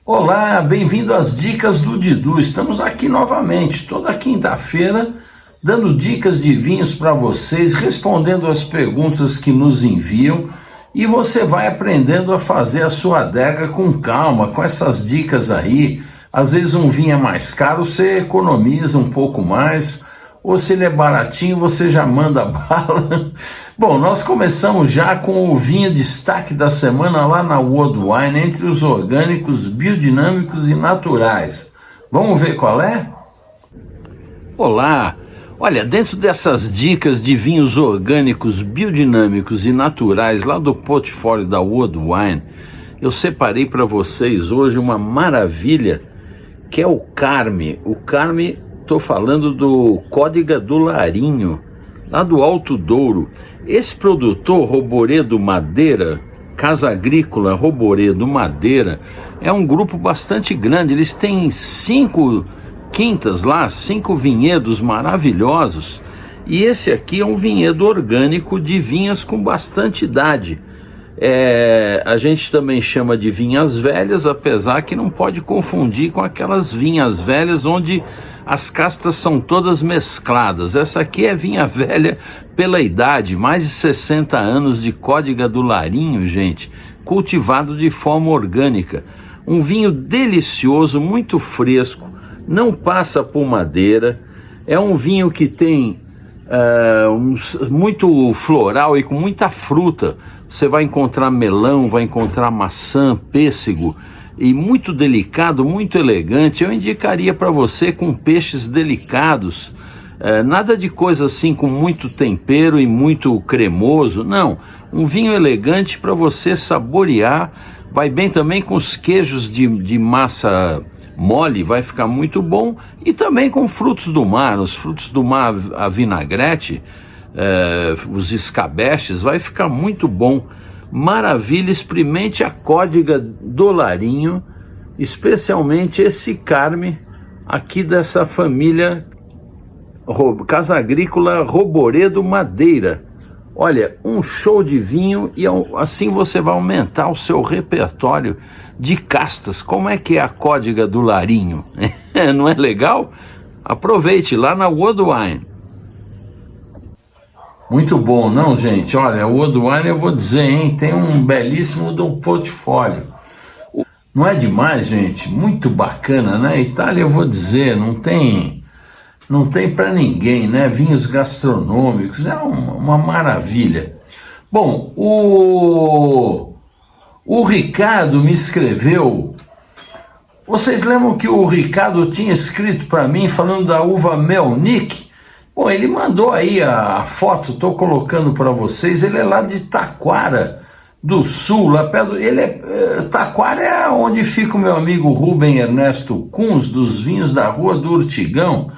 Olá, bem-vindo às Dicas do Didu. Estamos aqui novamente, toda quinta-feira, dando dicas de vinhos para vocês, respondendo as perguntas que nos enviam, e você vai aprendendo a fazer a sua adega com calma, com essas dicas aí. Às vezes um vinho é mais caro, você economiza um pouco mais, ou se ele é baratinho, você já manda bala. Bom, nós começamos já com o vinho destaque da semana lá na World Wine, entre os orgânicos, biodinâmicos e naturais. Vamos ver qual é? Olá! Olha, dentro dessas dicas de vinhos orgânicos, biodinâmicos e naturais lá do portfólio da World Wine, eu separei para vocês hoje uma maravilha, que é o Carme. O Carme, estou falando do Códega do Larinho, lá do Alto Douro. Esse produtor, Roboredo Madeira, Casa Agrícola Roboredo Madeira, é um grupo bastante grande. Eles têm 5 quintas lá, 5 vinhedos maravilhosos. E esse aqui é um vinhedo orgânico de vinhas com bastante idade. A gente também chama de vinhas velhas, apesar que não pode confundir com aquelas vinhas velhas onde as castas são todas mescladas. Essa aqui é vinha velha pela idade, mais de 60 anos de Códega do Larinho, gente, cultivado de forma orgânica. Um vinho delicioso, muito fresco, não passa por madeira, é um vinho que tem muito floral e com muita fruta. Você vai encontrar melão, vai encontrar maçã, pêssego, e muito delicado, muito elegante. Eu indicaria para você com peixes delicados, nada de coisa assim com muito tempero e muito cremoso, não. Um vinho elegante para você saborear, vai bem também com os queijos de massa mole, vai ficar muito bom, e também com frutos do mar, os frutos do mar, a vinagrete, os escabestes, vai ficar muito bom. Maravilha, experimente a Códega do Larinho, especialmente esse Carme aqui dessa família Casa Agrícola Roboredo Madeira. Olha, um show de vinho, e assim você vai aumentar o seu repertório de castas. Como é que é a Códega do Larinho? Não é legal? Aproveite lá na World Wine. Muito bom, não, gente? Olha, o World Wine, eu vou dizer, hein, tem um belíssimo do portfólio. Não é demais, gente? Muito bacana, né? Itália, eu vou dizer, não tem para ninguém, né? Vinhos gastronômicos, é uma maravilha. Bom, o Ricardo me escreveu. Vocês lembram que o Ricardo tinha escrito para mim falando da uva Melnick? Bom, ele mandou aí a foto, estou colocando para vocês. Ele é lá de Taquara do Sul, lá perto. Taquara é onde fica o meu amigo Rubem Ernesto Kunz, dos vinhos da Rua do Urtigão.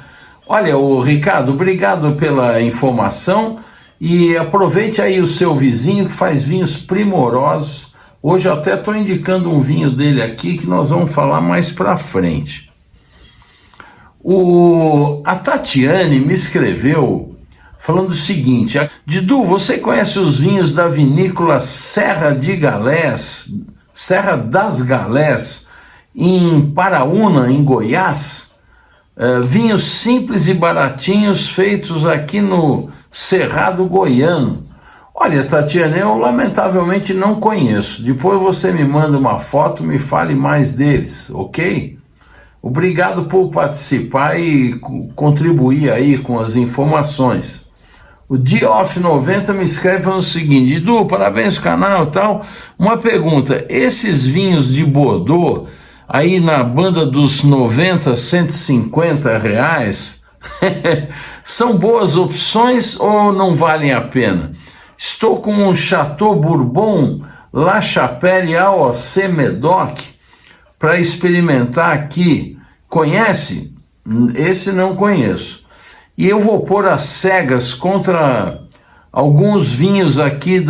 Olha, Ricardo, obrigado pela informação, e aproveite aí o seu vizinho que faz vinhos primorosos. Hoje eu até estou indicando um vinho dele aqui que nós vamos falar mais para frente. A Tatiane me escreveu falando o seguinte: Didu, você conhece os vinhos da vinícola Serra das Galés, em Paraúna, em Goiás? Vinhos simples e baratinhos feitos aqui no Cerrado Goiano. Olha, Tatiana, eu lamentavelmente não conheço. Depois você me manda uma foto, me fale mais deles, ok? Obrigado por participar e contribuir aí com as informações. O Dioff90 me escreve falando o seguinte: Didu, parabéns ao canal e tal. Uma pergunta: esses vinhos de Bordeaux, aí na banda dos 90, 150 reais, são boas opções ou não valem a pena? Estou com um Chateau Bourbon La Chapelle AOC Medoc para experimentar aqui. Conhece? Esse não conheço. E eu vou pôr as cegas contra alguns vinhos aqui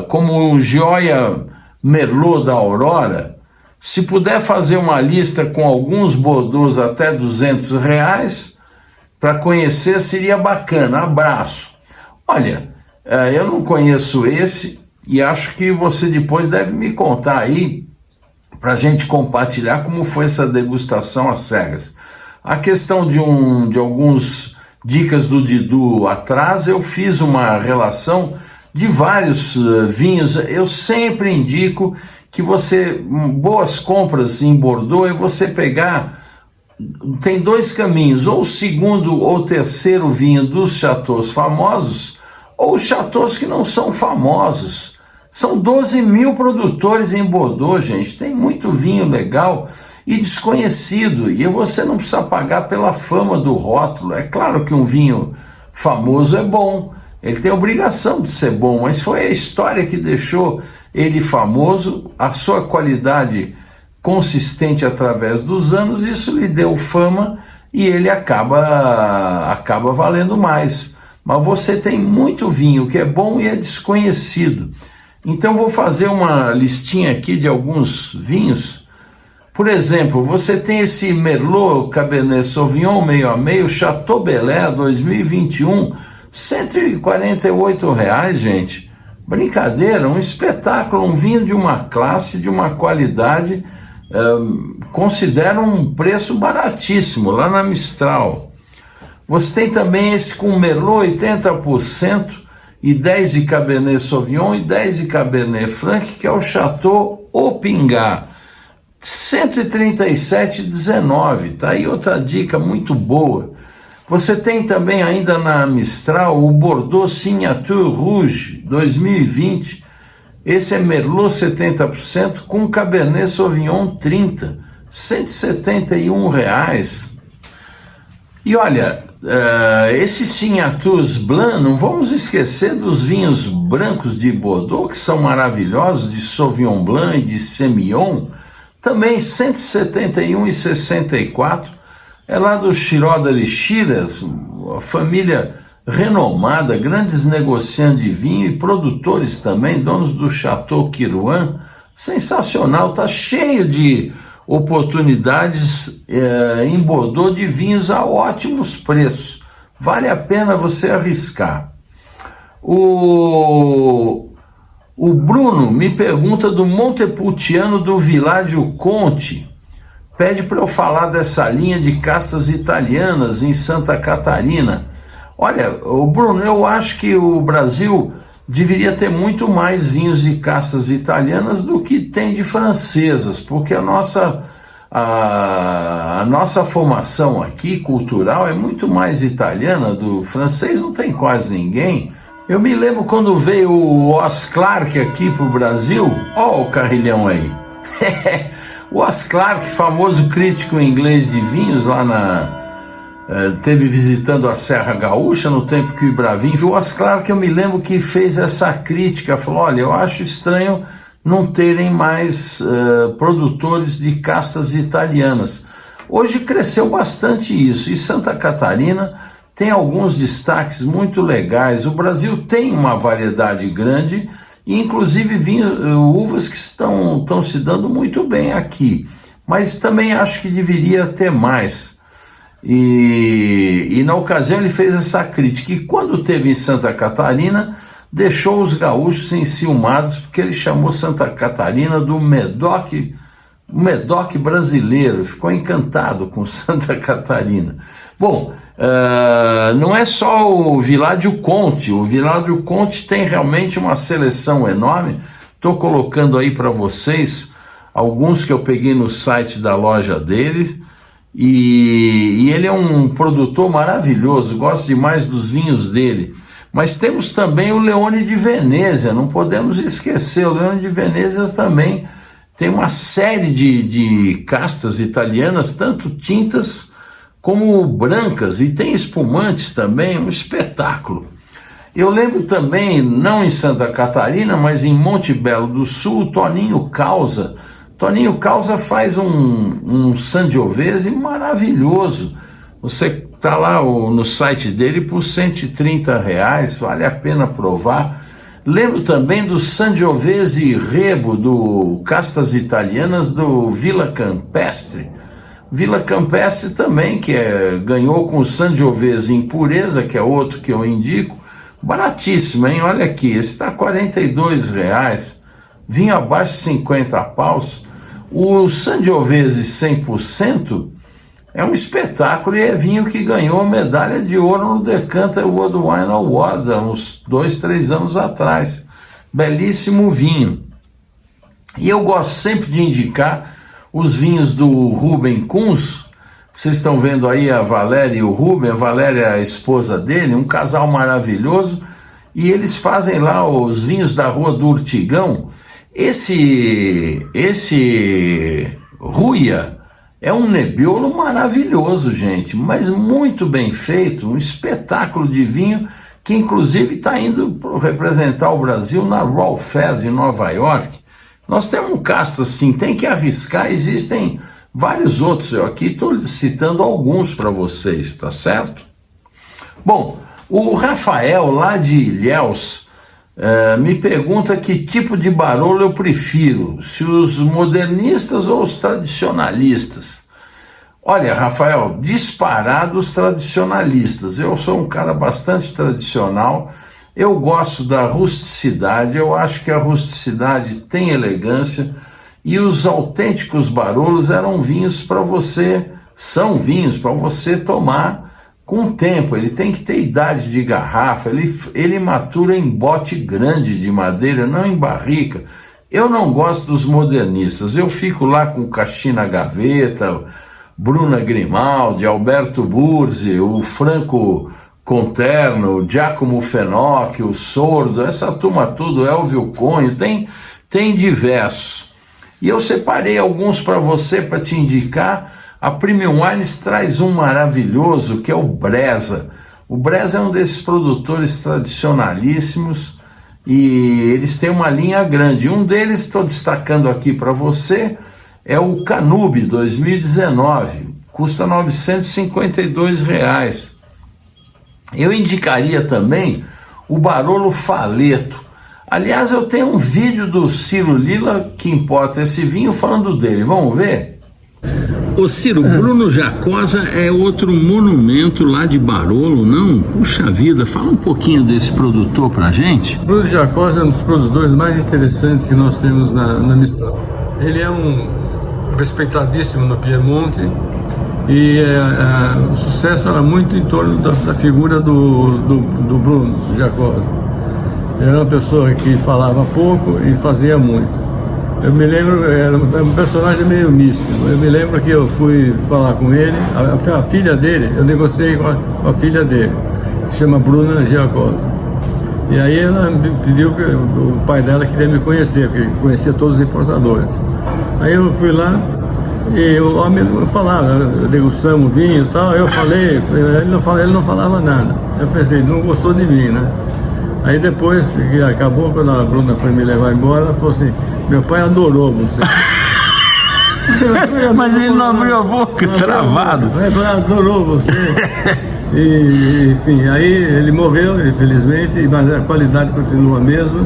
como o Gioia Merlot da Aurora. Se puder fazer uma lista com alguns Bordeaux até R$200 para conhecer, seria bacana. Abraço. Olha, eu não conheço esse, e acho que você depois deve me contar aí, para a gente compartilhar como foi essa degustação às cegas. A questão de alguns dicas do Didu atrás, eu fiz uma relação de vários vinhos. Eu sempre indico que boas compras em Bordeaux é você pegar, tem dois caminhos, ou o segundo ou terceiro vinho dos chateaus famosos, ou chateaus que não são famosos. São 12 mil produtores em Bordeaux, gente, tem muito vinho legal e desconhecido, e você não precisa pagar pela fama do rótulo. É claro que um vinho famoso é bom, ele tem a obrigação de ser bom, mas foi a história que deixou ele famoso, a sua qualidade consistente através dos anos, isso lhe deu fama e ele acaba valendo mais. Mas você tem muito vinho que é bom e é desconhecido. Então vou fazer uma listinha aqui de alguns vinhos. Por exemplo, você tem esse Merlot Cabernet Sauvignon meio a meio, Chateau Belair 2021, R$ 148, gente. Brincadeira, um espetáculo, um vinho de uma classe, de uma qualidade, considero um preço baratíssimo, lá na Mistral. Você tem também esse com Merlot 80%, e 10 de Cabernet Sauvignon e 10 de Cabernet Franc, que é o Chateau Opinga, 137,19. Tá aí outra dica muito boa. Você tem também ainda na Mistral o Bordeaux Signature Rouge 2020. Esse é Merlot 70% com Cabernet Sauvignon 30, R$ 171. E olha, esses Signatures Blanc, não vamos esquecer dos vinhos brancos de Bordeaux, que são maravilhosos, de Sauvignon Blanc e de Semillon, também R$ 171,64. É lá do Chiroda de Chiras, a família renomada, grandes negociantes de vinho e produtores também, donos do Chateau Kirouan. Sensacional, tá cheio de oportunidades em Bordeaux de vinhos a ótimos preços. Vale a pena você arriscar. O Bruno me pergunta do Montepulciano do Villaggio Conti. Pede para eu falar dessa linha de castas italianas em Santa Catarina. Olha, Bruno, eu acho que o Brasil deveria ter muito mais vinhos de castas italianas do que tem de francesas, porque a nossa formação aqui, cultural, é muito mais italiana. Do francês não tem quase ninguém. Eu me lembro quando veio o Os Clarke aqui para o Brasil. Ó o carrilhão aí. O Os Clarke, famoso crítico inglês de vinhos, lá teve visitando a Serra Gaúcha no tempo que o Ibravin viu. O Os Clarke, eu me lembro que fez essa crítica, falou: olha, eu acho estranho não terem mais produtores de castas italianas. Hoje cresceu bastante isso, e Santa Catarina tem alguns destaques muito legais. O Brasil tem uma variedade grande, e inclusive uvas que estão se dando muito bem aqui, mas também acho que deveria ter mais. E na ocasião ele fez essa crítica, e quando teve em Santa Catarina, deixou os gaúchos enciumados, porque ele chamou Santa Catarina do Medoc brasileiro, ficou encantado com Santa Catarina. Bom, não é só o Villaggio Conti. O Villaggio Conti tem realmente uma seleção enorme. Estou colocando aí para vocês alguns que eu peguei no site da loja dele, e ele é um produtor maravilhoso, gosto demais dos vinhos dele. Mas temos também o Leone de Venezia, não podemos esquecer. O Leone de Venezia também tem uma série de castas italianas, tanto tintas como brancas, e tem espumantes também, um espetáculo. Eu lembro também, não em Santa Catarina, mas em Monte Belo do Sul, o Toninho Causa. Toninho Causa faz um Sangiovese maravilhoso. Você está lá no site dele por R$ 130, vale a pena provar. Lembro também do Sangiovese Rebo, do Castas Italianas, do Villa Campestre. Villa Campestre também, que ganhou com o Sangiovese em pureza, que é outro que eu indico, Baratíssimo, hein? Olha aqui, esse está R$ 42, vinho abaixo de 50 paus. O Sangiovese 100% é um espetáculo e é vinho que ganhou medalha de ouro no Decanter World Wine Award, há uns 2, 3 anos atrás. Belíssimo vinho. E eu gosto sempre de indicar os vinhos do Ruben Kunz. Vocês estão vendo aí a Valéria e o Ruben, a Valéria é a esposa dele, um casal maravilhoso, e eles fazem lá os vinhos da Rua do Urtigão. Esse Ruia é um Nebbiolo maravilhoso, gente, mas muito bem feito, um espetáculo de vinho que inclusive está indo representar o Brasil na Raw Fair de Nova York. Nós temos um casto assim, tem que arriscar, existem vários outros, eu aqui estou citando alguns para vocês, tá certo? Bom, o Rafael lá de Ilhéus me pergunta que tipo de Barolo eu prefiro, se os modernistas ou os tradicionalistas. Olha, Rafael, disparados tradicionalistas. Eu sou um cara bastante tradicional, eu gosto da rusticidade, eu acho que a rusticidade tem elegância, e os autênticos Barolos eram vinhos para você, são vinhos para você tomar com tempo. Ele tem que ter idade de garrafa, ele matura em bote grande de madeira, não em barrica. Eu não gosto dos modernistas, eu fico lá com Cascina Gaveta, Bruna Grimaldi, Alberto Burzi, o Franco Conterno, o Giacomo Fenocchio, o Sordo, essa turma tudo, Elvio Conho, tem diversos. E eu separei alguns para você, para te indicar. A Premium Wines traz um maravilhoso, que é o Breza. O Breza é um desses produtores tradicionalíssimos e eles têm uma linha grande. Um deles, estou destacando aqui para você, é o Canube 2019, custa R$ 952. Eu indicaria também o Barolo Faleto. Aliás, eu tenho um vídeo do Ciro Lila, que importa esse vinho, falando dele. Vamos ver? Ô Ciro, Bruno Giacosa é outro monumento lá de Barolo, não? Puxa vida, fala um pouquinho desse produtor pra gente. Bruno Giacosa é um dos produtores mais interessantes que nós temos na Mistral. Ele é um respeitadíssimo no Piemonte e o sucesso era muito em torno da figura do Bruno Giacosa. Ele era uma pessoa que falava pouco e fazia muito. Eu me lembro, era um personagem meio místico. Eu me lembro que eu fui falar com ele, a filha dele, eu negociei com a filha dele, que se chama Bruna Giacosa. E aí ela me pediu que o pai dela queria me conhecer, porque conhecia todos os importadores. Aí eu fui lá e o homem falava, degustamos vinho e tal, eu falei, ele não falava nada. Eu pensei, não gostou de mim, né? Aí depois que acabou, quando a Bruna foi me levar embora, ela falou assim, meu pai adorou você. Mas ele não abriu a boca, travado. Ele adorou você. E, enfim, aí ele morreu, infelizmente, mas a qualidade continua a mesma.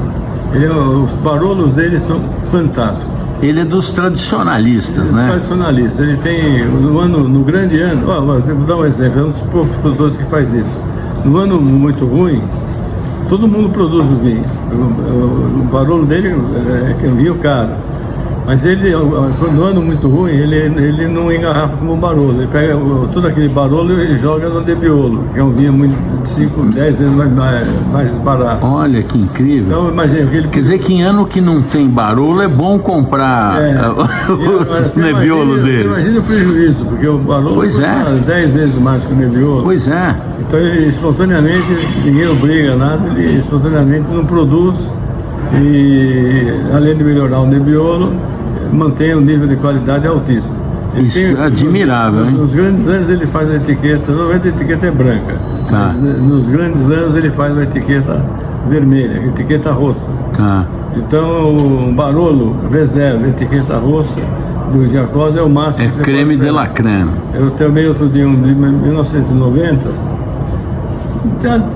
Os Barolos dele são fantásticos. Ele é dos tradicionalistas, né? Tradicionalista. Ele tem, no grande ano, vou dar um exemplo, é um dos poucos produtores que faz isso. No ano muito ruim, todo mundo produz o vinho. O Barolo dele é um vinho caro. Mas ele, no ano muito ruim, ele não engarrafa como um Barolo. Ele pega todo aquele Barolo e joga no Nebbiolo, que é um vinho muito de 5, 10 vezes mais barato. Olha que incrível. Então, imagina, quer dizer que em ano que não tem Barolo é bom comprar os Nebbiolo dele. Você imagina o prejuízo, porque o Barolo custa 10 vezes mais que o Nebbiolo. Pois é. Então, ele espontaneamente, ninguém obriga nada, ele espontaneamente não produz. E além de melhorar o Nebbiolo, mantém um nível de qualidade altíssimo. Isso é admirável, hein? Nos grandes anos ele faz a etiqueta, normalmente a etiqueta é branca. Tá. Nos grandes anos ele faz uma etiqueta vermelha, etiqueta roxa. Tá. Então o Barolo reserva, etiqueta roxa, do Giacosa é o máximo. É creme de la creme. Eu tomei outro dia um de 1990.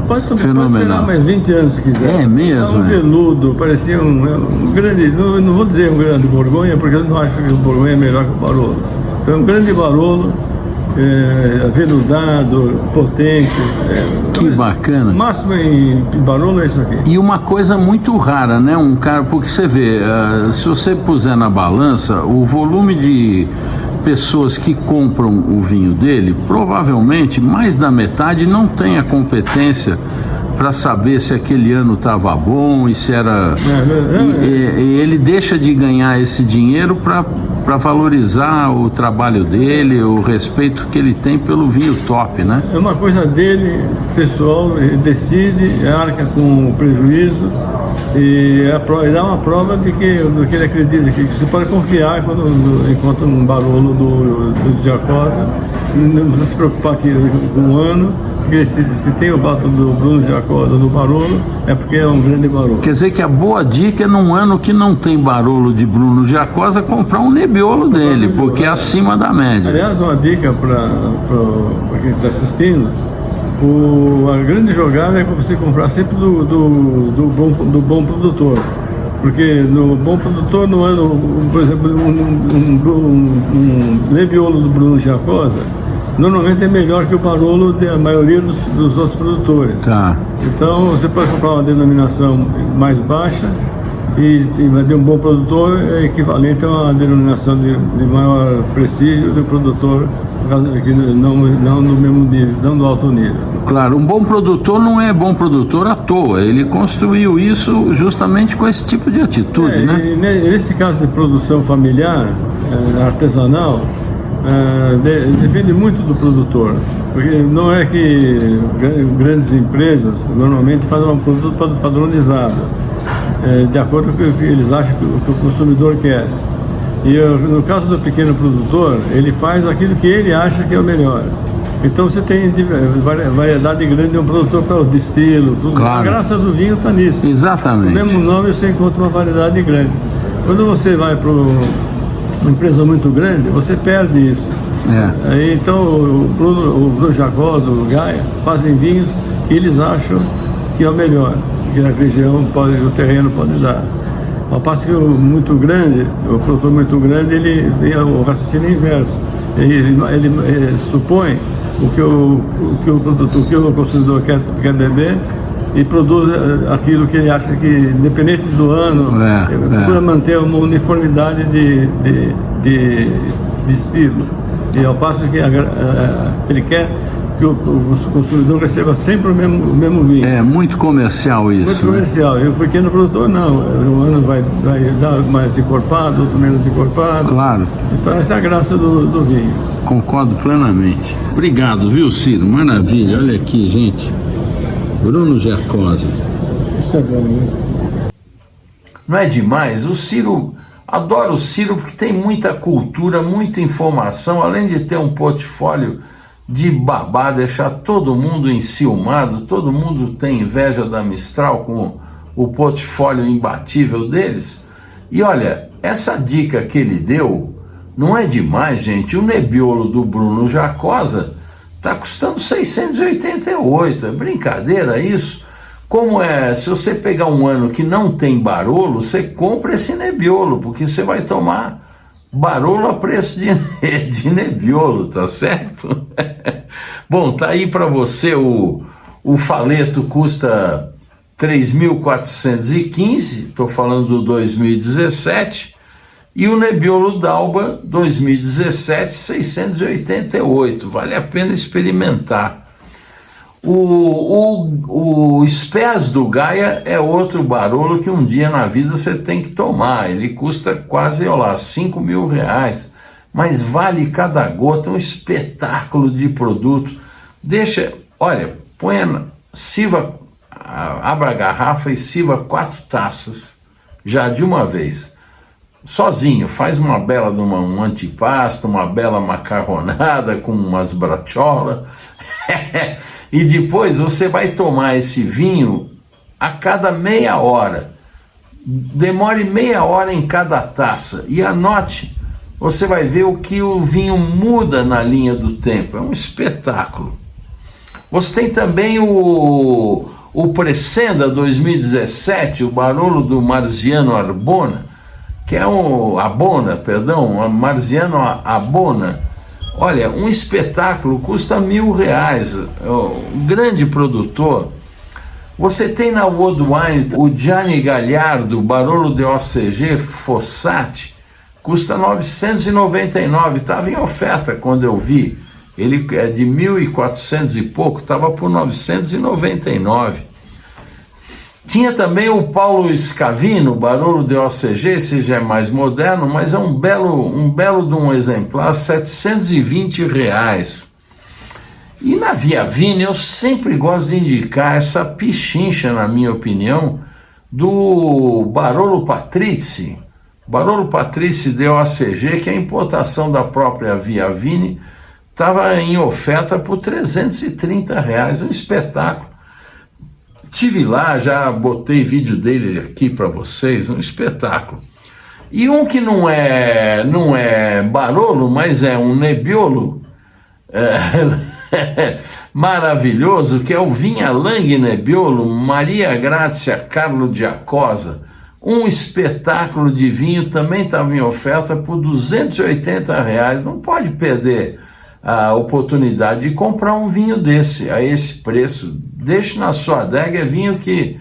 Pode esperar mais 20 anos se quiser. É mesmo? Um veludo, parecia um grande, não vou dizer um grande Borgonha, porque eu não acho que o Borgonha é melhor que o Barolo. Então um grande Barolo, aveludado, potente. Que bacana. O máximo em Barolo é isso aqui. E uma coisa muito rara, né? Um cara, porque você vê, se você puser na balança, o volume de pessoas que compram o vinho dele, provavelmente mais da metade não tem a competência para saber se aquele ano estava bom e se era... E ele deixa de ganhar esse dinheiro para valorizar o trabalho dele, o respeito que ele tem pelo vinho top, né? É uma coisa dele, pessoal, ele decide, arca com o prejuízo e dá uma prova do que ele acredita, que você pode confiar enquanto um Barolo do Giacosa, não precisa se preocupar aqui com um ano, porque se tem o bato do Bruno Giacosa no Barolo, é porque é um grande Barolo. Quer dizer que a boa dica é, num ano que não tem Barolo de Bruno Giacosa, comprar um Nebbiolo dele, porque é acima da média. Aliás, uma dica para quem está assistindo, a grande jogada é você comprar sempre do bom produtor. Porque no bom produtor, no ano, por exemplo, um Nebbiolo do Bruno Giacosa, normalmente é melhor que o Barolo da maioria dos outros produtores. Tá. Então você pode comprar uma denominação mais baixa e de um bom produtor é equivalente a uma denominação de maior prestígio do produtor, não no mesmo nível, não no alto nível. Claro, um bom produtor não é bom produtor à toa, ele construiu isso justamente com esse tipo de atitude, né? E nesse caso de produção familiar, artesanal, depende muito do produtor, porque não é que grandes empresas normalmente fazem um produto padronizado, de acordo com o que eles acham que o consumidor quer. E no caso do pequeno produtor, ele faz aquilo que ele acha que é o melhor. Então você tem variedade grande de um produtor para o destilo, tudo. Claro. A graça do vinho está nisso. Exatamente. No mesmo nome você encontra uma variedade grande. Quando você vai para uma empresa muito grande, você perde isso. Então o Bruno Giacosa, o Gaia, fazem vinhos que eles acham que é o melhor, que a região o terreno pode dar. Ao passo que o produtor muito grande, ele vê o raciocínio inverso. Ele supõe o que o consumidor quer beber e produz aquilo que ele acha que, independente do ano, procura manter uma uniformidade de estilo. E ao passo que ele quer que o consumidor receba sempre o mesmo vinho. É muito comercial isso. Muito comercial. E o pequeno produtor não. Um ano vai dar mais encorpado, outro menos encorpado. Claro. Então essa é a graça do vinho. Concordo plenamente. Obrigado, viu, Ciro? Maravilha. Olha aqui, gente. Bruno Giacosa. Isso é bom, né? Não é demais? O Ciro, adoro o Ciro porque tem muita cultura, muita informação, além de ter um portfólio de babá, deixar todo mundo enciumado, todo mundo tem inveja da Mistral com o portfólio imbatível deles. E olha, essa dica que ele deu não é demais, gente. O Nebbiolo do Bruno Giacosa está custando 688, é brincadeira isso? Como se você pegar um ano que não tem Barolo, você compra esse Nebbiolo, porque você vai tomar Barolo a preço de Nebbiolo, tá certo? Bom, tá aí para você o Faleto custa 3.415, estou falando do 2017, e o Nebbiolo d'Alba 2017, 688, vale a pena experimentar. O Spes do Gaia é outro Barolo que um dia na vida você tem que tomar. Ele custa quase, olha lá, 5 mil reais, mas vale cada gota, um espetáculo de produto. Olha, abra a garrafa e sirva 4 taças, já de uma vez. Sozinho, faz uma bela um antipasto, uma bela macarronada com umas bracciola. E depois você vai tomar esse vinho a cada meia hora. Demore meia hora em cada taça. E anote, você vai ver o que o vinho muda na linha do tempo. É um espetáculo. Você tem também o Presenda 2017, o Barolo do Marziano Arbona, que é Marziano Abona. Olha, um espetáculo custa R$1.000. Um grande produtor. Você tem na World Wine o Gianni Gagliardo, Barolo de OCG Fossati, custa R$999, estava em oferta quando eu vi. Ele é de 1.400 e pouco, estava por R$999. Tinha também o Paulo Scavino, Barolo de OCG, esse já é mais moderno, mas é um belo de um exemplar, R$720. E na Via Vini eu sempre gosto de indicar essa pichincha, na minha opinião, do Barolo Patrizzi. Barolo Patrizzi de OCG, que é a importação da própria Via Vini, estava em oferta por R$330, um espetáculo. Tive lá, já botei vídeo dele aqui para vocês, um espetáculo. E um que não é Barolo, mas é um Nebbiolo, maravilhoso, que é o Vigna Langhe Nebbiolo Maria Grazia Carlo Giacosa. Um espetáculo de vinho, também estava em oferta por R$280. Não pode perder a oportunidade de comprar um vinho desse, a esse preço. Deixe na sua adega, é vinho que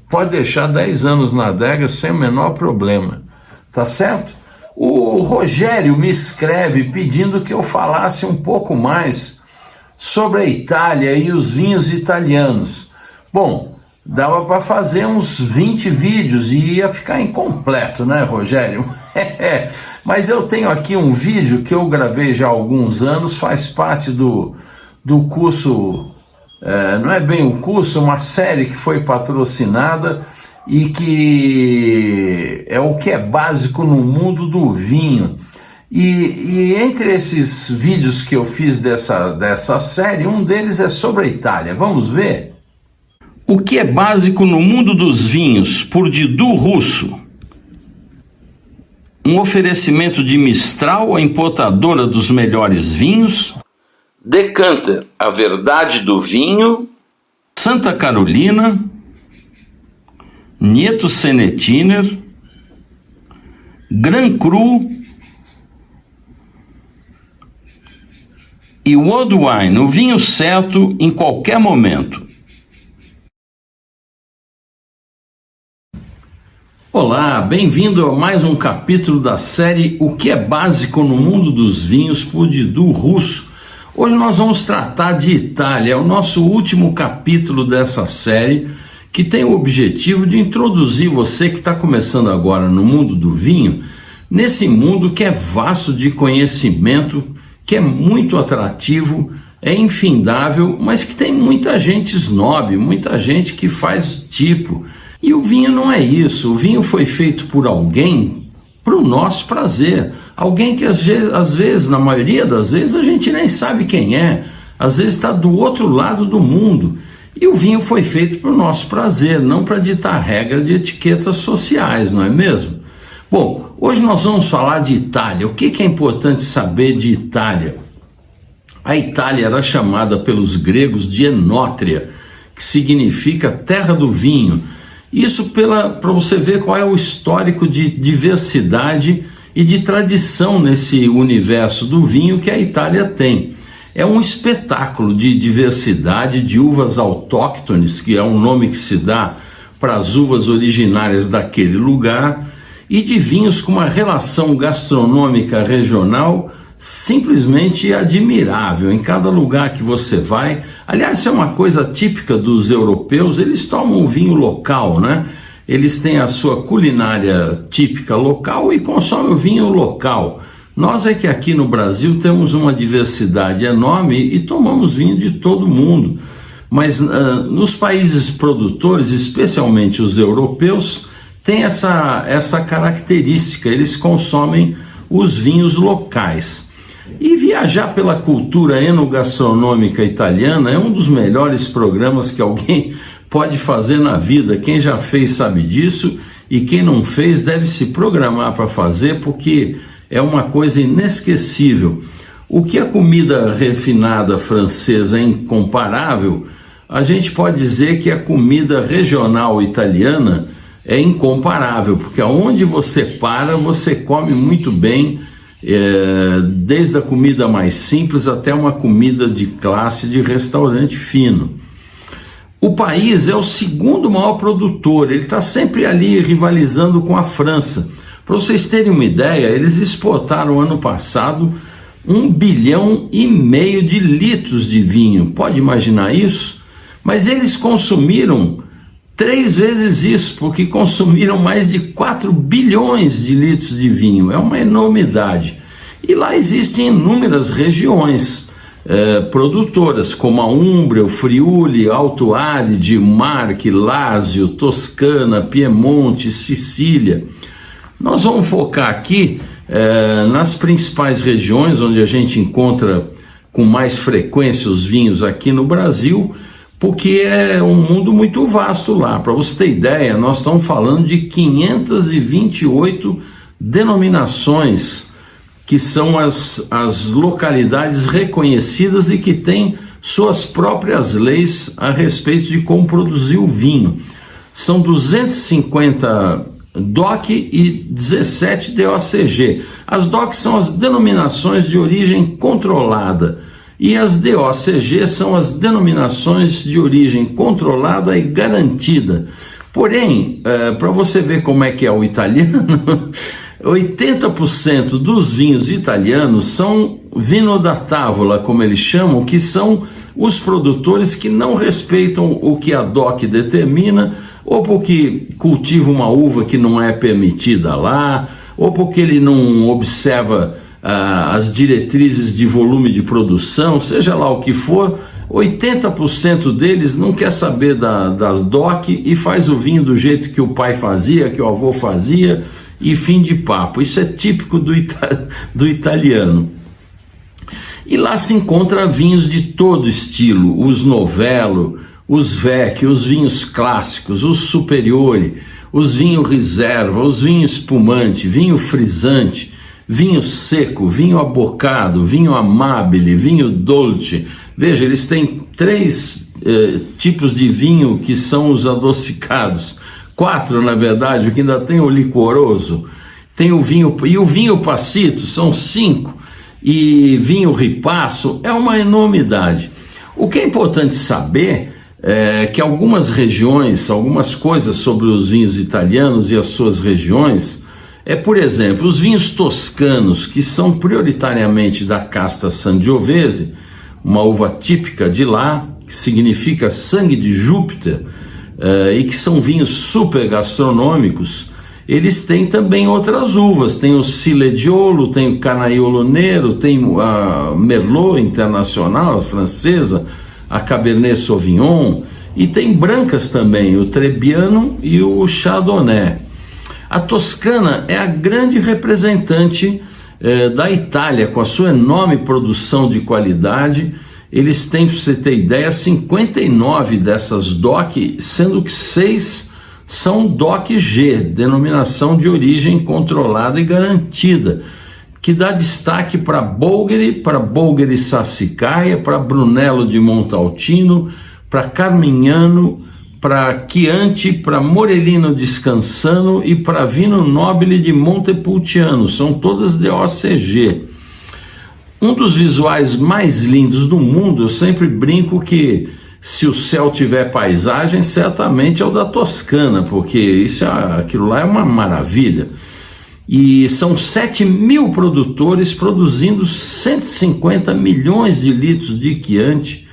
pode deixar 10 anos na adega sem o menor problema, tá certo? O Rogério me escreve pedindo que eu falasse um pouco mais sobre a Itália e os vinhos italianos. Bom, dava para fazer uns 20 vídeos e ia ficar incompleto, né, Rogério? Mas eu tenho aqui um vídeo que eu gravei já há alguns anos, faz parte do curso, não é bem um curso, uma série que foi patrocinada e que é o que é básico no mundo do vinho. E entre esses vídeos que eu fiz dessa série, um deles é sobre a Itália. Vamos ver? O que é básico no mundo dos vinhos, por Didu Russo. Um oferecimento de Mistral, a importadora dos melhores vinhos. Decanter, a verdade do vinho. Santa Carolina. Nieto Senetiner. Gran Cru. E World Wine, o vinho certo em qualquer momento. Olá, bem-vindo a mais um capítulo da série O que é básico no mundo dos vinhos, por Didu Russo. Hoje nós vamos tratar de Itália, é o nosso último capítulo dessa série, que tem o objetivo de introduzir você que está começando agora no mundo do vinho, nesse mundo que é vasto de conhecimento, que é muito atrativo, é infindável, mas que tem muita gente snob, muita gente que faz tipo. E o vinho não é isso. O vinho foi feito por alguém para o nosso prazer. Alguém que às vezes, na maioria das vezes, a gente nem sabe quem é. Às vezes está do outro lado do mundo. E o vinho foi feito para o nosso prazer, não para ditar regra de etiquetas sociais, não é mesmo? Bom, hoje nós vamos falar de Itália. O que é importante saber de Itália? A Itália era chamada pelos gregos de Enótria, que significa terra do vinho. Isso para você ver qual é o histórico de diversidade e de tradição nesse universo do vinho que a Itália tem. É um espetáculo de diversidade de uvas autóctones, que é um nome que se dá para as uvas originárias daquele lugar, e de vinhos com uma relação gastronômica regional simplesmente admirável. Em cada lugar que você vai, aliás, é uma coisa típica dos europeus, eles tomam o vinho local, né? Eles têm a sua culinária típica local e consomem o vinho local. Nós é que aqui no Brasil temos uma diversidade enorme e tomamos vinho de todo mundo, mas nos países produtores, especialmente os europeus, tem essa característica, eles consomem os vinhos locais. E viajar pela cultura enogastronômica italiana é um dos melhores programas que alguém pode fazer na vida. Quem já fez sabe disso, e quem não fez deve se programar para fazer, porque é uma coisa inesquecível. O que a comida refinada francesa é incomparável, a gente pode dizer que a comida regional italiana é incomparável, porque aonde você para, você come muito bem, desde a comida mais simples até uma comida de classe de restaurante fino. O país é o segundo maior produtor, ele está sempre ali rivalizando com a França. Para vocês terem uma ideia, eles exportaram ano passado 1,5 bilhão de litros de vinho. Pode imaginar isso? Mas eles consumiram 3 vezes isso, porque consumiram mais de 4 bilhões de litros de vinho. É uma enormidade. E lá existem inúmeras regiões produtoras, como a Úmbria, o Friuli, Alto Adige, Marche, Lácio, Toscana, Piemonte, Sicília. Nós vamos focar aqui nas principais regiões onde a gente encontra com mais frequência os vinhos aqui no Brasil, porque é um mundo muito vasto lá. Para você ter ideia, nós estamos falando de 528 denominações, que são as localidades reconhecidas e que têm suas próprias leis a respeito de como produzir o vinho. São 250 DOC e 17 DOCG. As DOC são as denominações de origem controlada e as DOCG são as denominações de origem controlada e garantida. Porém, para você ver como é que é o italiano, 80% dos vinhos italianos são vino da tavola, como eles chamam, que são os produtores que não respeitam o que a DOC determina, ou porque cultiva uma uva que não é permitida lá, ou porque ele não observa as diretrizes de volume de produção, seja lá o que for. 80% deles não quer saber da DOC e faz o vinho do jeito que o pai fazia, que o avô fazia, e fim de papo. Isso é típico do italiano. E lá se encontra vinhos de todo estilo, os Novello, os Vecchi, os vinhos clássicos, os Superiori, os vinhos Reserva, os vinhos espumante, vinho frisante, vinho seco, vinho abocado, vinho amabile, vinho dolce. Veja, eles têm 3 tipos de vinho que são os adocicados. 4, na verdade, porque ainda tem o licoroso, tem o vinho, e o vinho passito, são 5, e vinho ripasso é uma enormidade. O que é importante saber é que algumas regiões, algumas coisas sobre os vinhos italianos e as suas regiões, por exemplo, os vinhos toscanos, que são prioritariamente da casta Sangiovese, uma uva típica de lá, que significa sangue de Júpiter, e que são vinhos super gastronômicos. Eles têm também outras uvas, tem o Ciliegiolo, tem o Canaiolo Nero, tem a Merlot Internacional, a francesa, a Cabernet Sauvignon, e tem brancas também, o Trebbiano e o Chardonnay. A Toscana é a grande representante da Itália, com a sua enorme produção de qualidade. Eles têm, para você ter ideia, 59 dessas DOC, sendo que 6 são DOC G, denominação de origem controlada e garantida, que dá destaque para Bolgheri Sassicaia, para Brunello di Montalcino, para Carmignano, para Chianti, para Morellino di Scansano e para Vino Nobile de Montepulciano. São todas DOCG. Um dos visuais mais lindos do mundo, eu sempre brinco que se o céu tiver paisagem, certamente é o da Toscana, porque aquilo lá é uma maravilha. E são 7.000 produtores produzindo 150 milhões de litros de Chianti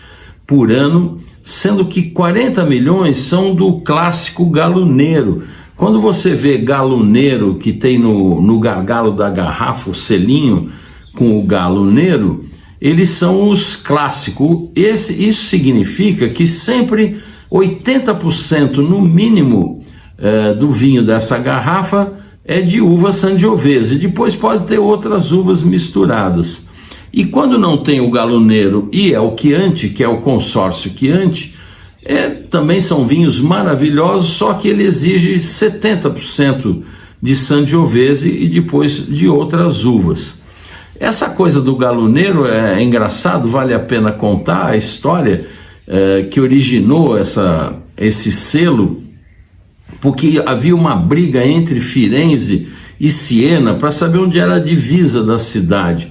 por ano, sendo que 40 milhões são do clássico Galo Nero. Quando você vê Galo Nero, que tem no gargalo da garrafa o selinho com o Galo Nero, eles são os clássicos. Isso significa que sempre 80% no mínimo do vinho dessa garrafa é de uva Sangiovese, depois pode ter outras uvas misturadas. E quando não tem o Galo Nero e é o Chianti, que é o consórcio Chianti, também são vinhos maravilhosos, só que ele exige 70% de Sangiovese e depois de outras uvas. Essa coisa do Galo Nero é engraçado, vale a pena contar a história que originou esse selo, porque havia uma briga entre Firenze e Siena, para saber onde era a divisa da cidade,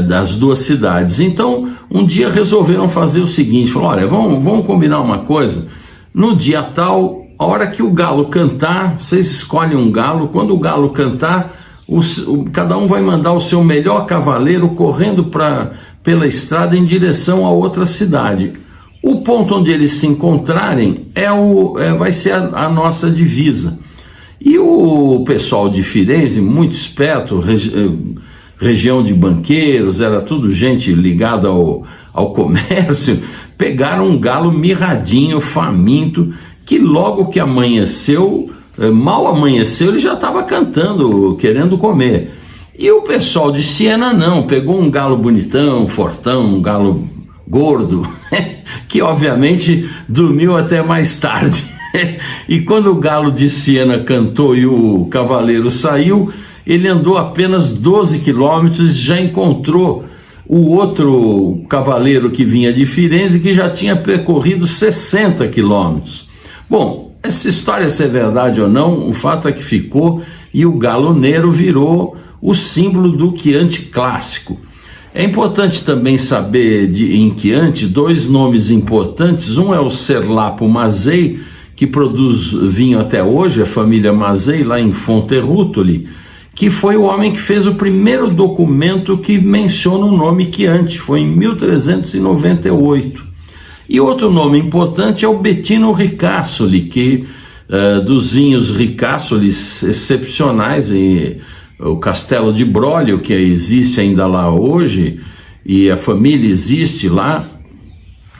das duas cidades. Então, um dia resolveram fazer o seguinte, falaram, olha, vamos combinar uma coisa, no dia tal, a hora que o galo cantar, vocês escolhem um galo, quando o galo cantar, cada um vai mandar o seu melhor cavaleiro correndo pela estrada em direção a outra cidade. O ponto onde eles se encontrarem vai ser a nossa divisa. E o pessoal de Firenze, muito esperto, região de banqueiros, era tudo gente ligada ao comércio, pegaram um galo mirradinho, faminto, que logo que amanheceu, mal amanheceu, ele já estava cantando, querendo comer. E o pessoal de Siena não, pegou um galo bonitão, fortão, um galo gordo, que obviamente dormiu até mais tarde. E quando o galo de Siena cantou e o cavaleiro saiu, ele andou apenas 12 quilômetros e já encontrou o outro cavaleiro que vinha de Firenze, que já tinha percorrido 60 quilômetros. Bom, essa história, se é verdade ou não, o fato é que ficou, e o galoneiro virou o símbolo do Chianti clássico. É importante também saber em Chianti dois nomes importantes. Um é o Serlapo Masei, que produz vinho até hoje, a família Masei, lá em Fonterrutoli, que foi o homem que fez o primeiro documento que menciona o nome Chianti, foi em 1398. E outro nome importante é o Bettino Ricasoli, que dos vinhos Ricasoli excepcionais, o Castelo de Broglio, que existe ainda lá hoje, e a família existe lá,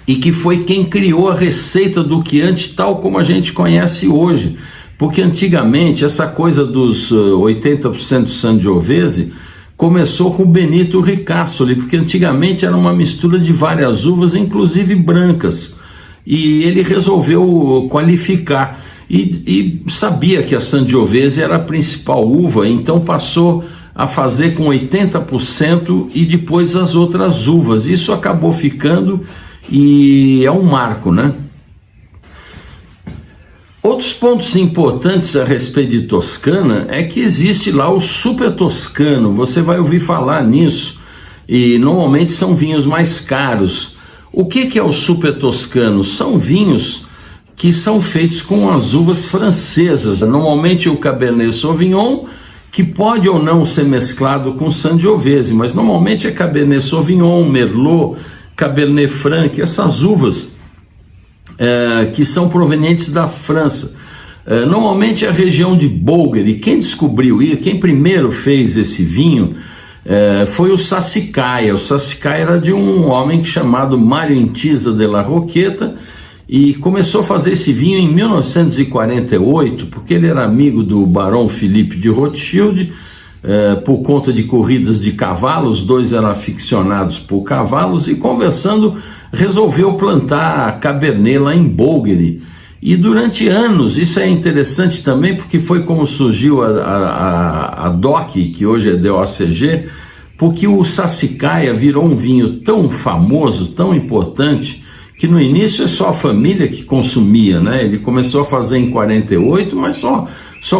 e que foi quem criou a receita do Chianti tal como a gente conhece hoje, porque antigamente essa coisa dos 80% Sangiovese começou com Benito Ricasoli, porque antigamente era uma mistura de várias uvas, inclusive brancas, e ele resolveu qualificar, e sabia que a Sangiovese era a principal uva, então passou a fazer com 80% e depois as outras uvas. Isso acabou ficando, e é um marco, né? Outros pontos importantes a respeito de Toscana é que existe lá o Super Toscano, você vai ouvir falar nisso, e normalmente são vinhos mais caros. O que é o Super Toscano? São vinhos que são feitos com as uvas francesas, normalmente o Cabernet Sauvignon, que pode ou não ser mesclado com Sangiovese, mas normalmente é Cabernet Sauvignon, Merlot, Cabernet Franc, essas uvas que são provenientes da França. Normalmente é a região de Bolgheri. Quem descobriu isso, quem primeiro fez esse vinho foi o Sassicaia. O Sassicaia era de um homem chamado Mario Intisa della Rocchetta, e começou a fazer esse vinho em 1948, porque ele era amigo do Barão Felipe de Rothschild, por conta de corridas de cavalos. Os dois eram aficionados por cavalos, e conversando resolveu plantar Cabernet lá em Bolgheri. E durante anos, isso é interessante também, porque foi como surgiu a DOC, que hoje é DOCG, porque o Sassicaia virou um vinho tão famoso, tão importante, que no início é só a família que consumia, né? Ele começou a fazer em 48, mas só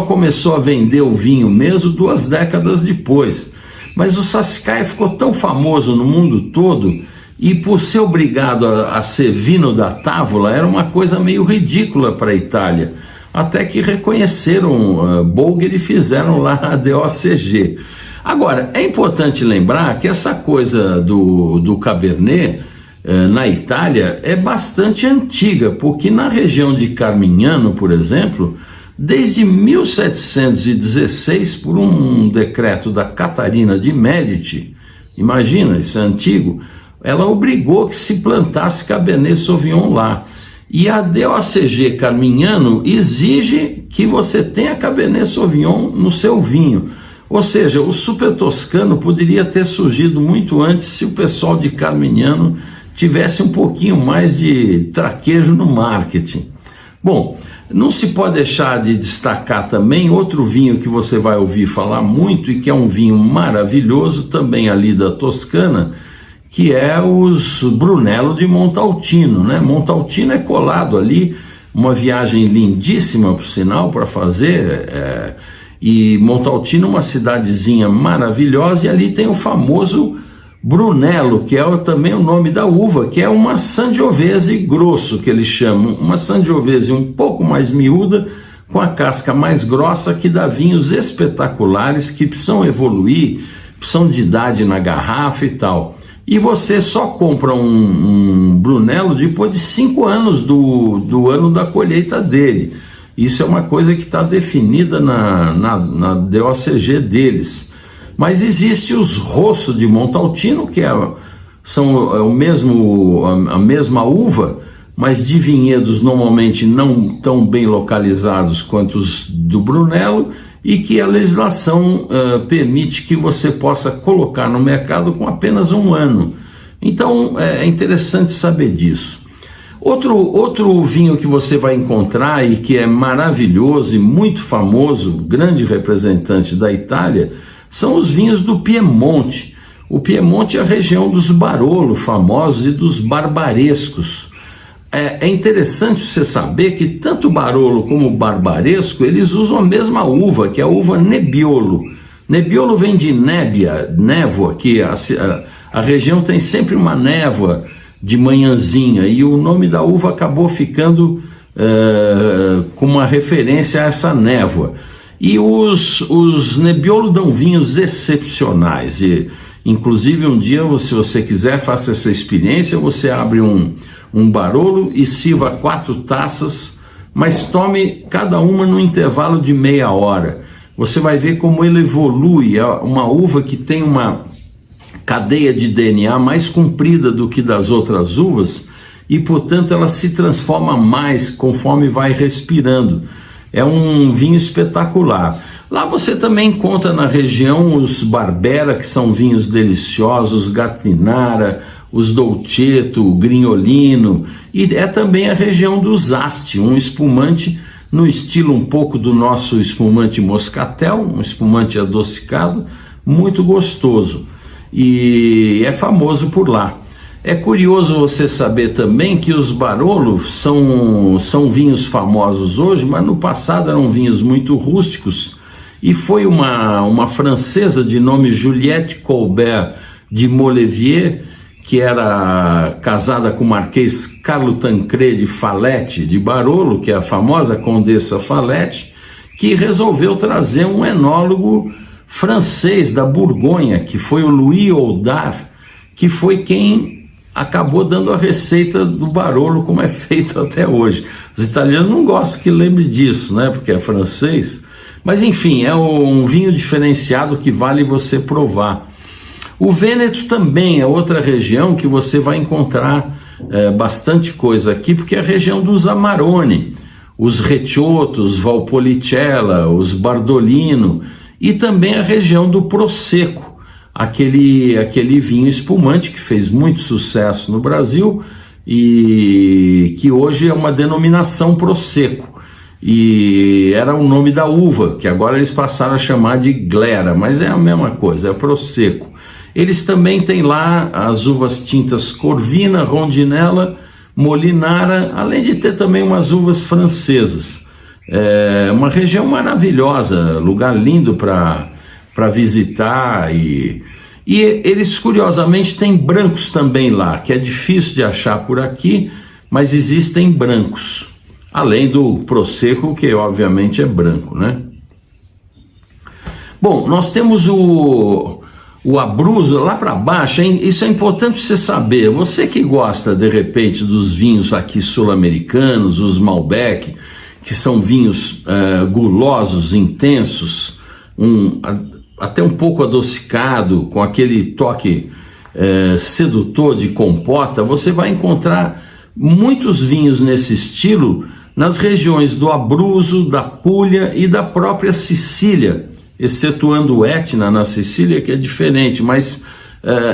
começou a vender o vinho mesmo 2 décadas depois. Mas o Sassicaia ficou tão famoso no mundo todo, e por ser obrigado a ser vino da távola, era uma coisa meio ridícula para a Itália, até que reconheceram Bolgheri e fizeram lá a DOCG. Agora, é importante lembrar que essa coisa do Cabernet na Itália é bastante antiga, porque na região de Carmignano, por exemplo, desde 1716, por um decreto da Catarina de Médici, imagina, isso é antigo, ela obrigou que se plantasse Cabernet Sauvignon lá. E a DOCG Carmignano exige que você tenha Cabernet Sauvignon no seu vinho. Ou seja, o Super Toscano poderia ter surgido muito antes se o pessoal de Carmignano tivesse um pouquinho mais de traquejo no marketing. Bom, não se pode deixar de destacar também outro vinho que você vai ouvir falar muito, e que é um vinho maravilhoso também ali da Toscana, que é os Brunello de Montalcino, né? Montalcino é colado ali, uma viagem lindíssima, por sinal, para fazer, E Montaltino é uma cidadezinha maravilhosa, e ali tem o famoso Brunello, que é também o nome da uva, que é uma Sangiovese grosso, que eles chamam, uma Sangiovese um pouco mais miúda, com a casca mais grossa, que dá vinhos espetaculares, que precisam evoluir, precisam de idade na garrafa e tal. E você só compra um Brunello depois de 5 anos do ano da colheita dele. Isso é uma coisa que está definida na DOCG deles. Mas existe os Rosso de Montaltino, que são a mesma uva, mas de vinhedos normalmente não tão bem localizados quanto os do Brunello, e que a legislação permite que você possa colocar no mercado com apenas 1 ano. Então é interessante saber disso. Outro vinho que você vai encontrar e que é maravilhoso e muito famoso, grande representante da Itália, são os vinhos do Piemonte. O Piemonte é a região dos Barolo famosos e dos Barbarescos. É interessante você saber que tanto o Barolo como o Barbaresco, eles usam a mesma uva, que é a uva Nebbiolo. Nebbiolo vem de nébia, névoa, que a região tem sempre uma névoa de manhãzinha, e o nome da uva acabou ficando com uma referência a essa névoa. E os Nebbiolo dão vinhos excepcionais, e inclusive um dia, se você quiser, faça essa experiência. Você abre um Barolo e sirva 4 taças, mas tome cada uma no intervalo de meia hora. Você vai ver como ele evolui. É uma uva que tem uma cadeia de DNA mais comprida do que das outras uvas, e portanto ela se transforma mais conforme vai respirando. É um vinho espetacular. Lá você também encontra na região os Barbera, que são vinhos deliciosos, Gattinara, os Dolcetto, o Grignolino, e é também a região dos Asti, um espumante no estilo um pouco do nosso espumante Moscatel, um espumante adocicado, muito gostoso, e é famoso por lá. É curioso você saber também que os Barolo são vinhos famosos hoje, mas no passado eram vinhos muito rústicos, e foi uma francesa de nome Juliette Colbert de Molevier, que era casada com o Marquês Carlo Tancredi Faletti de Barolo, que é a famosa Condessa Faletti, que resolveu trazer um enólogo francês da Borgonha, que foi o Louis Oudard, que foi quem acabou dando a receita do Barolo como é feito até hoje. Os italianos não gostam que lembre disso, né, porque é francês, mas enfim, é um vinho diferenciado que vale você provar. O Vêneto também é outra região que você vai encontrar bastante coisa aqui, porque é a região dos Amarone, os Recioto, os Valpolicella, os Bardolino, e também a região do Prosecco, aquele vinho espumante que fez muito sucesso no Brasil e que hoje é uma denominação Prosecco, e era o nome da uva, que agora eles passaram a chamar de Glera, mas é a mesma coisa, é Prosecco. Eles também têm lá as uvas tintas Corvina, Rondinella, Molinara, além de ter também umas uvas francesas. É uma região maravilhosa, lugar lindo para visitar, e eles curiosamente têm brancos também lá, que é difícil de achar por aqui, mas existem brancos, além do Prosecco, que obviamente é branco, né? Bom, nós temos o Abruzzo lá para baixo, hein? Isso é importante você saber. Você que gosta de repente dos vinhos aqui sul-americanos, os Malbec, que são vinhos gulosos, intensos, até um pouco adocicado, com aquele toque sedutor de compota, você vai encontrar muitos vinhos nesse estilo nas regiões do Abruzzo, da Puglia e da própria Sicília, excetuando o Etna na Sicília, que é diferente, mas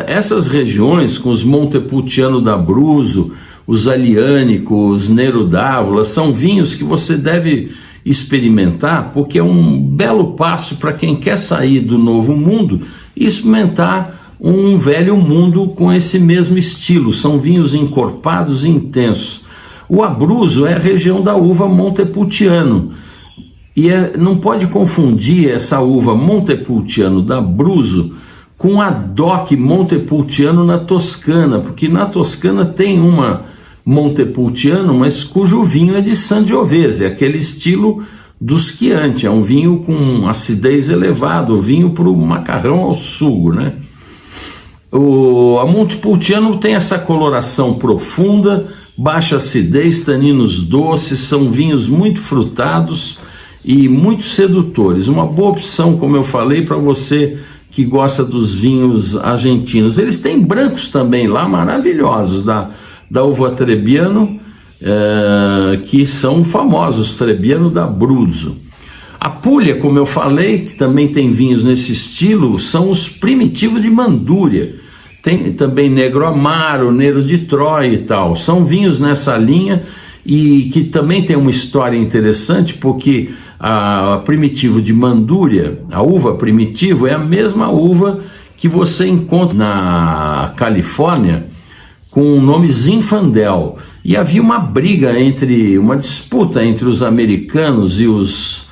essas regiões, com os Montepulciano d'Abruzzo, os Aglianico, os Nero d'Avola, são vinhos que você deve experimentar, porque é um belo passo para quem quer sair do novo mundo e experimentar um velho mundo com esse mesmo estilo. São vinhos encorpados e intensos. O Abruzzo é a região da uva Montepulciano. E não pode confundir essa uva Montepulciano da Abruzzo com a DOC Montepulciano na Toscana, porque na Toscana tem uma Montepulciano, mas cujo vinho é de Sangiovese, aquele estilo dos Chianti, é um vinho com acidez elevada, o vinho para o macarrão ao sugo, né? A Montepulciano tem essa coloração profunda, baixa acidez, taninos doces, são vinhos muito frutados e muito sedutores. Uma boa opção, como eu falei, para você que gosta dos vinhos argentinos. Eles têm brancos também lá, maravilhosos, da uva Trebbiano, que são famosos, Trebbiano da Abruzzo. A Puglia, como eu falei, que também tem vinhos nesse estilo, são os primitivos de Manduria. Tem também Negro Amaro, Nero di Troia e tal. São vinhos nessa linha e que também tem uma história interessante, porque a Primitivo de Manduria, a uva Primitivo, é a mesma uva que você encontra na Califórnia com o nome Zinfandel. E havia uma disputa entre os americanos e os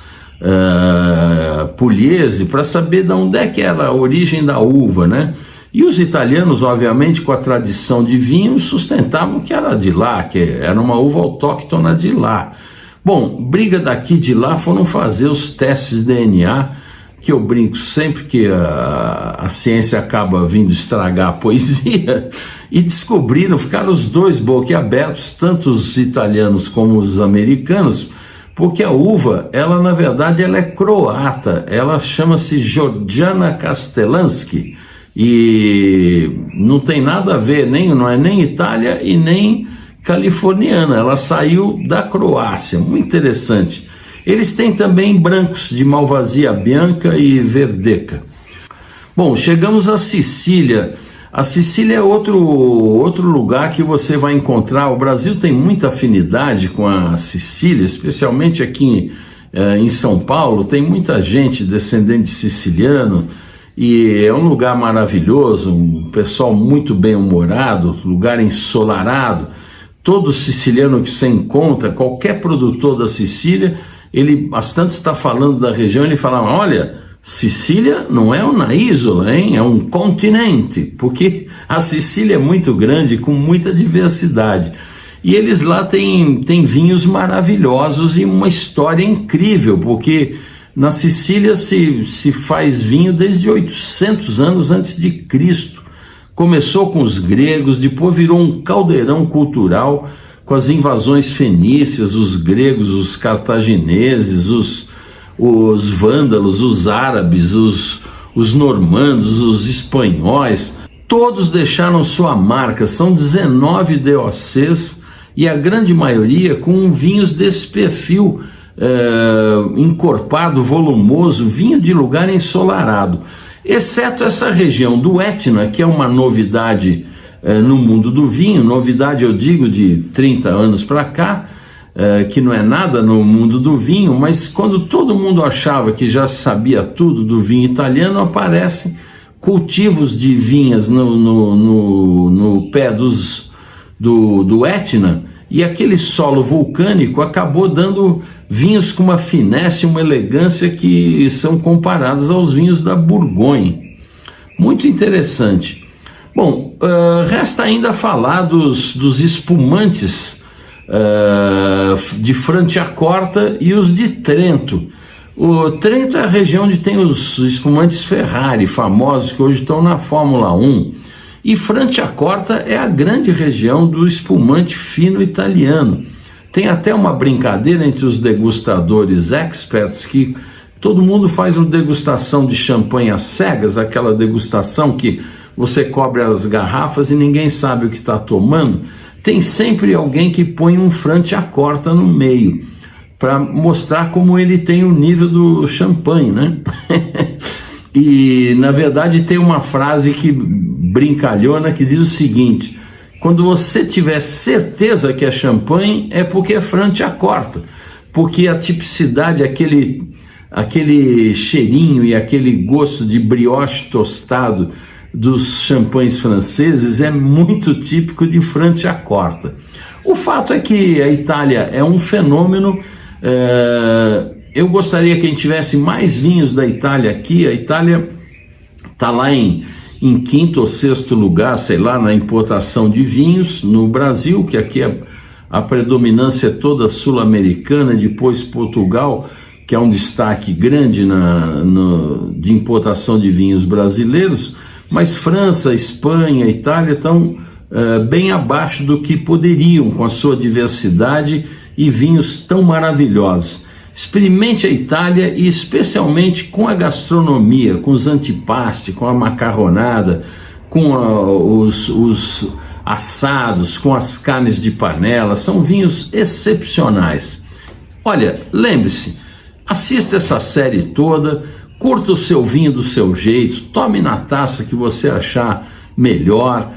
pugliesi para saber de onde é que era a origem da uva, né? E os italianos, obviamente, com a tradição de vinho, sustentavam que era de lá, que era uma uva autóctona de lá. Bom, briga daqui de lá foram fazer os testes de DNA, que eu brinco sempre que a ciência acaba vindo estragar a poesia, e descobriram, ficaram os dois boquiabertos, tanto os italianos como os americanos, porque a uva, ela na verdade ela é croata, ela chama-se Georgiana Castellansky, e não tem nada a ver, não é nem Itália e nem californiana, ela saiu da Croácia, muito interessante. Eles têm também brancos de Malvasia Bianca e Verdeca. Bom, chegamos a Sicília. A Sicília é outro lugar que você vai encontrar. O Brasil tem muita afinidade com a Sicília, especialmente aqui em São Paulo. Tem muita gente descendente siciliano e é um lugar maravilhoso, um pessoal muito bem-humorado, lugar ensolarado. Todo siciliano que você encontra, qualquer produtor da Sicília, ele bastante está falando da região, ele fala, olha, Sicília não é uma isla, hein? É um continente, porque a Sicília é muito grande, com muita diversidade. E eles lá têm vinhos maravilhosos e uma história incrível, porque na Sicília se faz vinho desde 800 anos antes de Cristo. Começou com os gregos, depois virou um caldeirão cultural com as invasões fenícias, os gregos, os cartagineses, os vândalos, os árabes, os normandos, os espanhóis. Todos deixaram sua marca, são 19 DOCs e a grande maioria com vinhos desse perfil encorpado, volumoso, vinho de lugar ensolarado. Exceto essa região do Etna, que é uma novidade no mundo do vinho, novidade eu digo de 30 anos para cá, que não é nada no mundo do vinho, mas quando todo mundo achava que já sabia tudo do vinho italiano, aparecem cultivos de vinhas no pé do Etna, e aquele solo vulcânico acabou dando vinhos com uma finesse, uma elegância que são comparados aos vinhos da Borgonha. Muito interessante. Bom, resta ainda falar dos espumantes de Franciacorta e os de Trento. O Trento é a região onde tem os espumantes Ferrari, famosos, que hoje estão na Fórmula 1. E Franciacorta é a grande região do espumante fino italiano. Tem até uma brincadeira entre os degustadores experts, que todo mundo faz uma degustação de champanhe às cegas, aquela degustação que você cobre as garrafas e ninguém sabe o que está tomando. Tem sempre alguém que põe um Franciacorta no meio, para mostrar como ele tem o nível do champanhe, né? E, na verdade, tem uma frase que brincalhona que diz o seguinte: quando você tiver certeza que é champanhe, é porque é Franciacorta, porque a tipicidade, aquele cheirinho e aquele gosto de brioche tostado dos champanhes franceses é muito típico de Franciacorta. O fato é que a Itália é um fenômeno eu gostaria que a gente tivesse mais vinhos da Itália aqui. A Itália está lá em quinto ou sexto lugar, sei lá, na importação de vinhos no Brasil, que aqui a predominância é toda sul-americana, depois Portugal, que é um destaque grande de importação de vinhos brasileiros, mas França, Espanha, Itália estão bem abaixo do que poderiam, com a sua diversidade e vinhos tão maravilhosos. Experimente a Itália, e especialmente com a gastronomia, com os antipasti, com a macarronada, com os assados, com as carnes de panela. São vinhos excepcionais. Olha, lembre-se, assista essa série toda, curta o seu vinho do seu jeito, tome na taça que você achar melhor,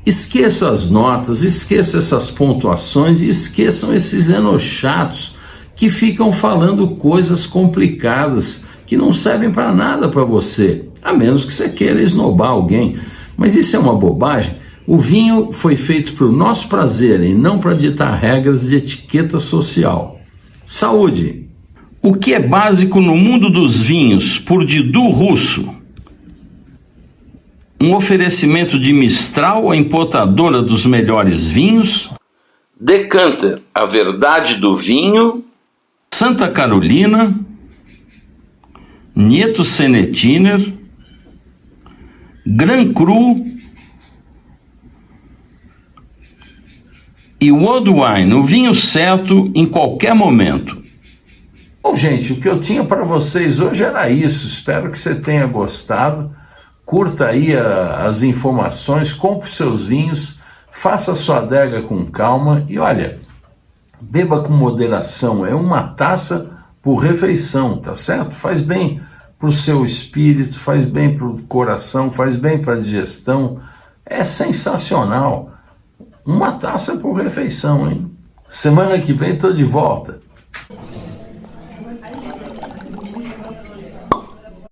esqueça as notas, esqueça essas pontuações e esqueçam esses enochatos que ficam falando coisas complicadas que não servem para nada para você, a menos que você queira esnobar alguém. Mas isso é uma bobagem. O vinho foi feito para o nosso prazer e não para ditar regras de etiqueta social. Saúde! O que é básico no mundo dos vinhos, por Didu Russo. Um oferecimento de Mistral, a importadora dos melhores vinhos. Decanter, a verdade do vinho. Santa Carolina. Nieto Senetiner. Gran Cru. E World Wine, o vinho certo em qualquer momento. Bom, gente, o que eu tinha para vocês hoje era isso. Espero que você tenha gostado. Curta aí as informações, compre seus vinhos, faça sua adega com calma e olha, beba com moderação. É uma taça por refeição, tá certo? Faz bem para o seu espírito, faz bem para o coração, faz bem para a digestão. É sensacional. Uma taça por refeição, hein? Semana que vem estou de volta.